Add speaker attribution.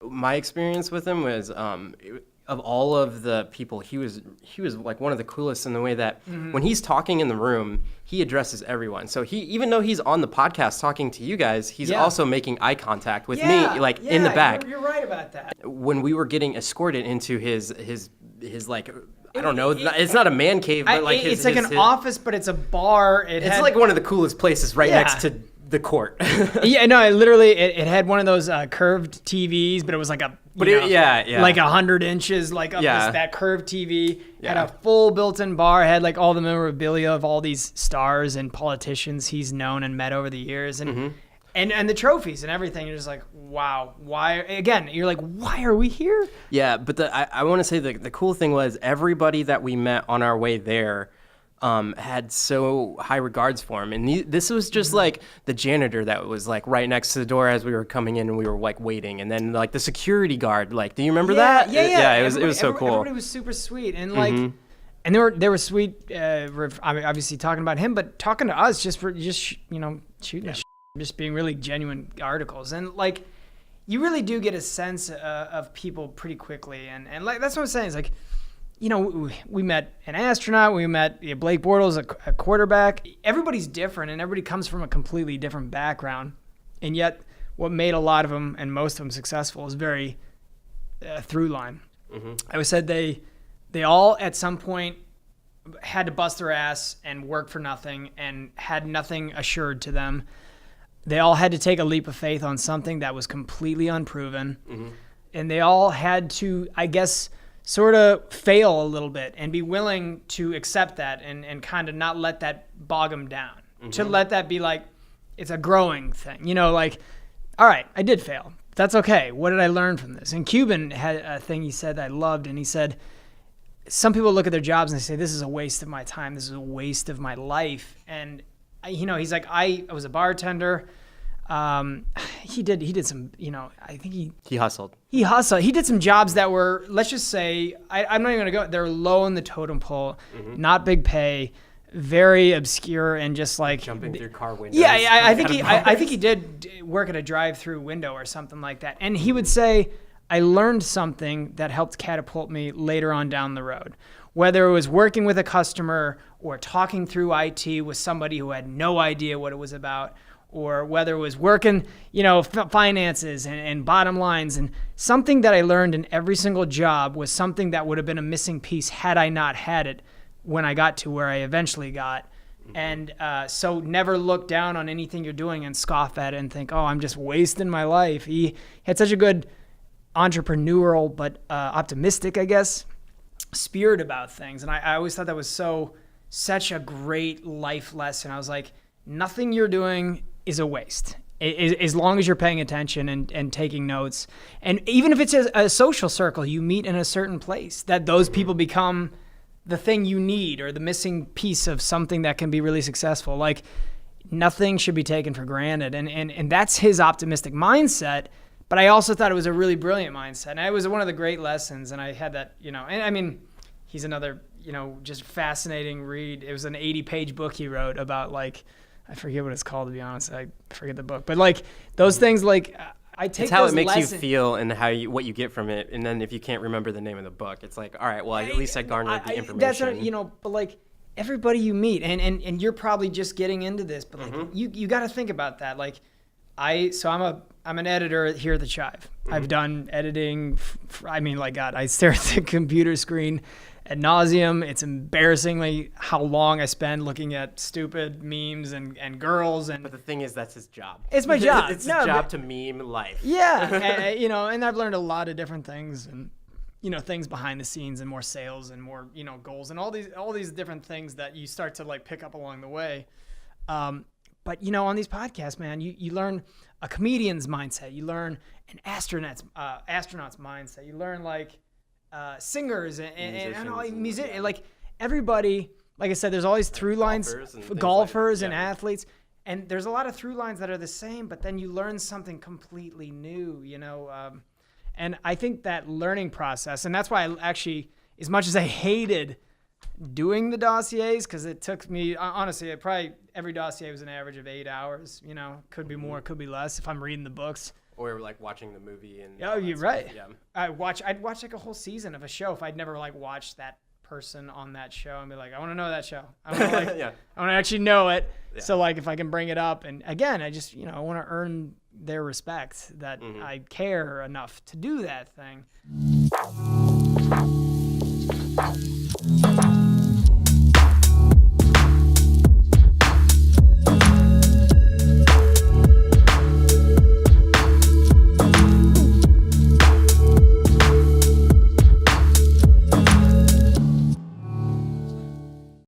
Speaker 1: My experience with him was of all of the people, he was like one of the coolest in the way that when he's talking in the room, he addresses everyone. So he, even though he's on the podcast talking to you guys, he's also making eye contact with me, like in the back.
Speaker 2: You're right about that.
Speaker 1: When we were getting escorted into his like, I don't know, it's not a man cave, but like
Speaker 2: it's like an office, but it's a bar.
Speaker 1: It's like one of the coolest places right next to the court.
Speaker 2: Yeah, no, it had one of those curved TVs, but it was like a like 100 inches, like that curved TV. Had a full built-in bar. Had like all the memorabilia of all these stars and politicians he's known and met over the years, and and the trophies and everything. You're just like, wow, why? Again, you're like, why are we here?
Speaker 1: Yeah, but I want to say the cool thing was everybody that we met on our way there had so high regards for him. And this was just like the janitor that was like right next to the door as we were coming in and we were like waiting. And then like the security guard, like, do you remember that?
Speaker 2: Yeah.
Speaker 1: It was so cool.
Speaker 2: Everybody was super sweet. And like, and they were sweet, obviously talking about him, but talking to us just shooting the just being really genuine articles. And like, you really do get a sense of people pretty quickly. And like, that's what I'm saying is like, we met an astronaut, we met Blake Bortles, a quarterback. Everybody's different, and everybody comes from a completely different background. And yet, what made a lot of them and most of them successful is very through line. I always said they all at some point had to bust their ass and work for nothing and had nothing assured to them. They all had to take a leap of faith on something that was completely unproven. And they all had to, I guess, sort of fail a little bit and be willing to accept that and kind of not let that bog them down. To let that be like, it's a growing thing. Like, all right, I did fail. That's okay. What did I learn from this? And Cuban had a thing he said that I loved, and he said, some people look at their jobs and they say, this is a waste of my time. This is a waste of my life. And, he's like, I was a bartender. He did some, I think he hustled. He did some jobs that were, let's just say, I'm not even going to go, they're low in the totem pole, not big pay, very obscure, and just like
Speaker 1: jumping through car windows.
Speaker 2: Yeah, I think he did work at a drive-through window or something like that. And he would say, I learned something that helped catapult me later on down the road. Whether it was working with a customer or talking through IT with somebody who had no idea what it was about, or whether it was working, finances and bottom lines. And something that I learned in every single job was something that would have been a missing piece had I not had it when I got to where I eventually got. And so never look down on anything you're doing and scoff at it and think, oh, I'm just wasting my life. He had such a good entrepreneurial but optimistic, I guess, spirit about things. And I always thought that was such a great life lesson. I was like, nothing you're doing is a waste, as long as you're paying attention and taking notes. And even if it's a social circle you meet in a certain place, that those people become the thing you need or the missing piece of something that can be really successful. Like, nothing should be taken for granted. And that's his optimistic mindset. But I also thought it was a really brilliant mindset. And it was one of the great lessons. And I had that, and I mean, he's another, just fascinating read. It was an 80-page book he wrote about, like, I forget what it's called, to be honest. I forget the book. But like those things, like I take.
Speaker 1: It's how it makes you feel and what you get from it. And then if you can't remember the name of the book, it's like, all right, well, at least I garnered the information.
Speaker 2: That's what, but like everybody you meet, and you're probably just getting into this, but like you got to think about that. Like I'm an editor here at theCHIVE. I've done editing. I stare at the computer screen ad nauseum. It's embarrassingly how long I spend looking at stupid memes and girls. But
Speaker 1: the thing is, that's his job.
Speaker 2: It's my job.
Speaker 1: It's his job to meme life.
Speaker 2: Yeah, and I've learned a lot of different things, and things behind the scenes, and more sales, and more goals, and all these different things that you start to like pick up along the way. But on these podcasts, man, you learn a comedian's mindset. You learn an astronaut's mindset. You learn like singers and musicians, like everybody. Like I said, there's always through lines, golfers and athletes, and there's a lot of through lines that are the same. But then you learn something completely new, And I think that learning process, and that's why I actually, as much as I hated doing the dossiers, because it took me, honestly, every dossier was an average of 8 hours, could be more, could be less if I'm reading the books.
Speaker 1: or like watching the movie and
Speaker 2: Oh, you're right.
Speaker 1: Yeah.
Speaker 2: I'd watch like a whole season of a show if I'd never like watched that person on that show and be like, I want to know that show. I want to like, I want to actually know it. Yeah. So like if I can bring it up, and again, I just, I want to earn their respect that I care enough to do that thing.